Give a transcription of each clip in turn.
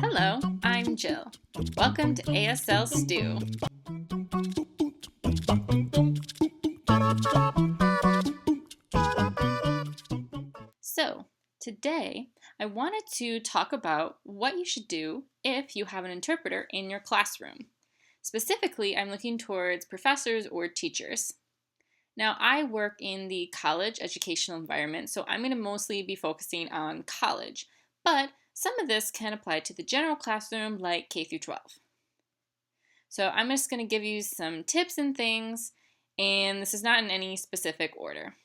Hello, I'm Jill. Welcome to ASL Stew. So, today I wanted to talk about what you should do if you have an interpreter in your classroom. Specifically, I'm looking towards professors or teachers. Now, I work in the college educational environment, so I'm going to mostly be focusing on college, but some of this can apply to the general classroom like K through 12. So I'm just going to give you some tips and things, and this is not in any specific order.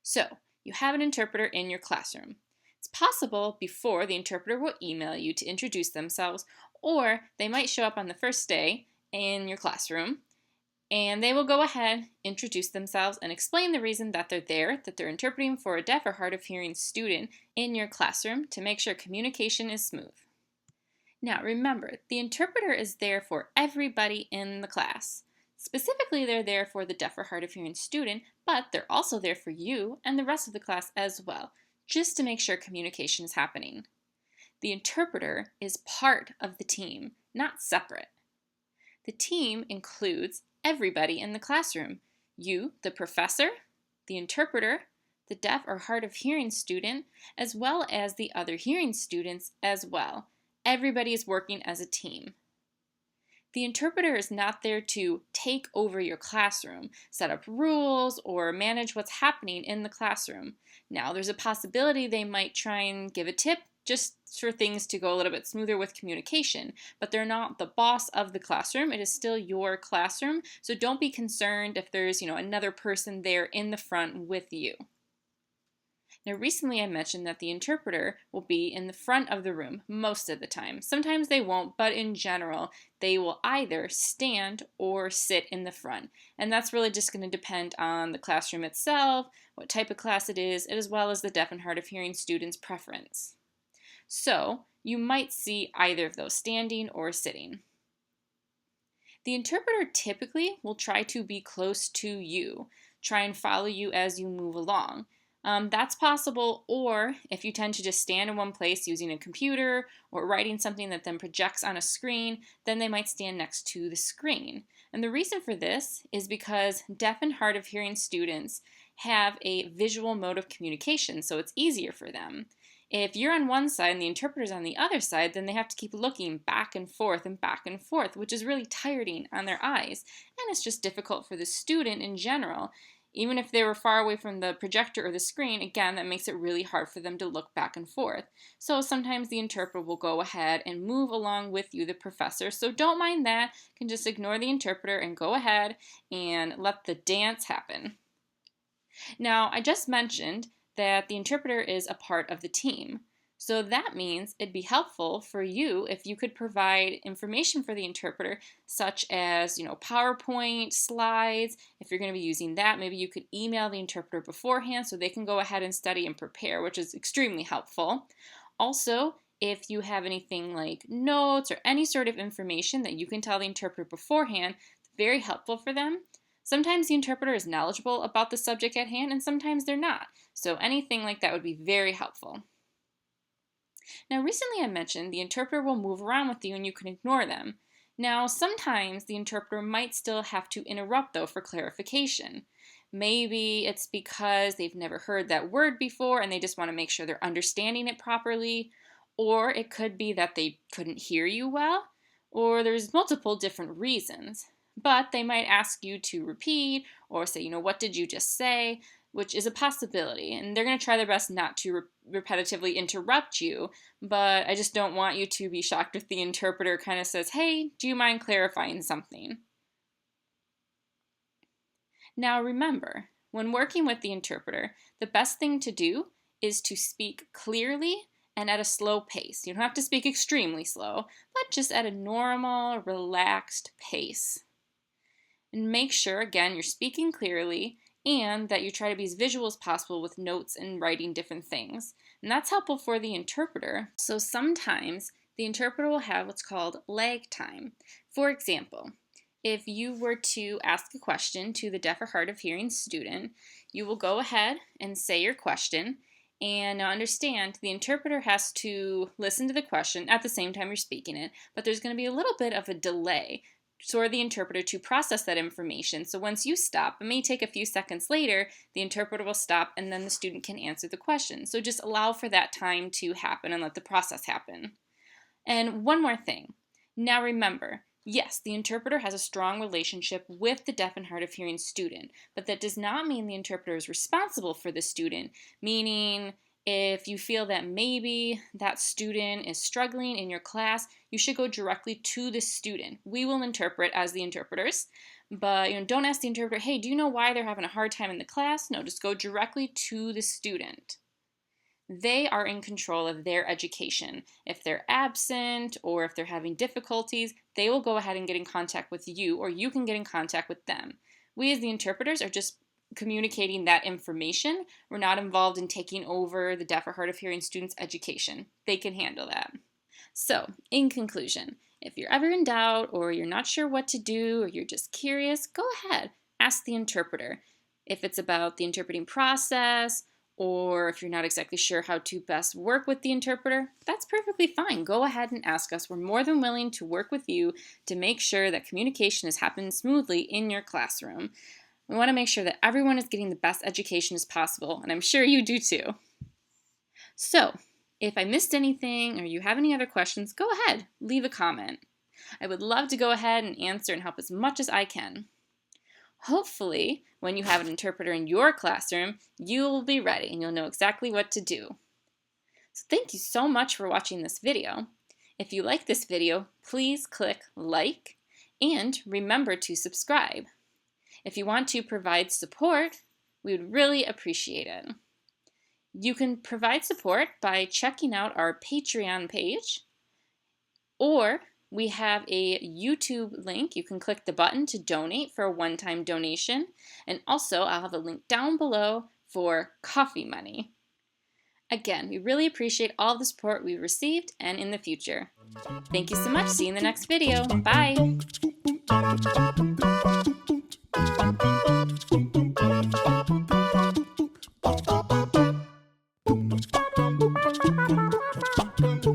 So, you have an interpreter in your classroom. It's possible before the interpreter will email you to introduce themselves, or they might show up on the first day in your classroom, and they will go ahead, introduce themselves, and explain the reason that they're there, that they're interpreting for a deaf or hard of hearing student in your classroom to make sure communication is smooth. Now remember, the interpreter is there for everybody in the class. Specifically, they're there for the deaf or hard of hearing student, but they're also there for you and the rest of the class as well, just to make sure communication is happening. The interpreter is part of the team, not separate. The team includes everybody in the classroom. You, the professor, the interpreter, the deaf or hard of hearing student, as well as the other hearing students as well. Everybody is working as a team. The interpreter is not there to take over your classroom, set up rules, or manage what's happening in the classroom. Now, there's a possibility they might try and give a tip just for things to go a little bit smoother with communication, but they're not the boss of the classroom. It is still your classroom, so don't be concerned if there's, another person there in the front with you. Now, recently I mentioned that the interpreter will be in the front of the room most of the time. Sometimes they won't, but in general, they will either stand or sit in the front. And that's really just going to depend on the classroom itself, what type of class it is, as well as the deaf and hard of hearing student's preference. So, you might see either of those, standing or sitting. The interpreter typically will try to be close to you, try and follow you as you move along. That's possible, or if you tend to just stand in one place using a computer or writing something that then projects on a screen, then they might stand next to the screen. And the reason for this is because deaf and hard of hearing students have a visual mode of communication, so it's easier for them. If you're on one side and the interpreter's on the other side, then they have to keep looking back and forth, which is really tiring on their eyes, and it's just difficult for the student in general. Even if they were far away from the projector or the screen, again, that makes it really hard for them to look back and forth. So sometimes the interpreter will go ahead and move along with you, the professor. So don't mind that. You can just ignore the interpreter and go ahead and let the dance happen. Now, I just mentioned that the interpreter is a part of the team. So that means it'd be helpful for you if you could provide information for the interpreter, such as, PowerPoint, slides. If you're going to be using that, maybe you could email the interpreter beforehand so they can go ahead and study and prepare, which is extremely helpful. Also, if you have anything like notes or any sort of information that you can tell the interpreter beforehand, it's very helpful for them. Sometimes the interpreter is knowledgeable about the subject at hand, and sometimes they're not. So anything like that would be very helpful. Now, recently I mentioned the interpreter will move around with you and you can ignore them. Now, sometimes the interpreter might still have to interrupt, though, for clarification. Maybe it's because they've never heard that word before and they just want to make sure they're understanding it properly. Or it could be that they couldn't hear you well, or there's multiple different reasons. But they might ask you to repeat or say, what did you just say? Which is a possibility, and they're going to try their best not to repetitively interrupt you, but I just don't want you to be shocked if the interpreter kind of says, hey, do you mind clarifying something? Now remember, when working with the interpreter, the best thing to do is to speak clearly and at a slow pace. You don't have to speak extremely slow, but just at a normal, relaxed pace. And make sure, again, you're speaking clearly and that you try to be as visual as possible with notes and writing different things. And that's helpful for the interpreter. So sometimes the interpreter will have what's called lag time. For example, if you were to ask a question to the deaf or hard of hearing student, you will go ahead and say your question, And now understand, the interpreter has to listen to the question at the same time you're speaking it, but there's going to be a little bit of a delay for the interpreter to process that information. So once you stop, it may take a few seconds later, the interpreter will stop and then the student can answer the question. So just allow for that time to happen and let the process happen. And one more thing. Now remember, yes, the interpreter has a strong relationship with the deaf and hard of hearing student, but that does not mean the interpreter is responsible for the student, meaning if you feel that maybe that student is struggling in your class, you should go directly to the student. We will interpret as the interpreters, but don't ask the interpreter, hey, do you know why they're having a hard time in the class? No, just go directly to the student. They are in control of their education. If they're absent or if they're having difficulties, they will go ahead and get in contact with you, or you can get in contact with them. We as the interpreters are just communicating that information. We're not involved in taking over the deaf or hard of hearing students' education. They can handle that. So, in conclusion, if you're ever in doubt or you're not sure what to do or you're just curious, go ahead, ask the interpreter. If it's about the interpreting process, or if you're not exactly sure how to best work with the interpreter, that's perfectly fine. Go ahead and ask us. We're more than willing to work with you to make sure that communication is happening smoothly in your classroom. We want to make sure that everyone is getting the best education as possible, and I'm sure you do too. So, if I missed anything or you have any other questions, go ahead, leave a comment. I would love to go ahead and answer and help as much as I can. Hopefully, when you have an interpreter in your classroom, you will be ready and you'll know exactly what to do. So thank you so much for watching this video. If you like this video, please click like and remember to subscribe. If you want to provide support, we would really appreciate it. You can provide support by checking out our Patreon page, or we have a YouTube link. You can click the button to donate for a one-time donation. And also, I'll have a link down below for coffee money. Again, we really appreciate all the support we've received and in the future. Thank you so much. See you in the next video. Bye.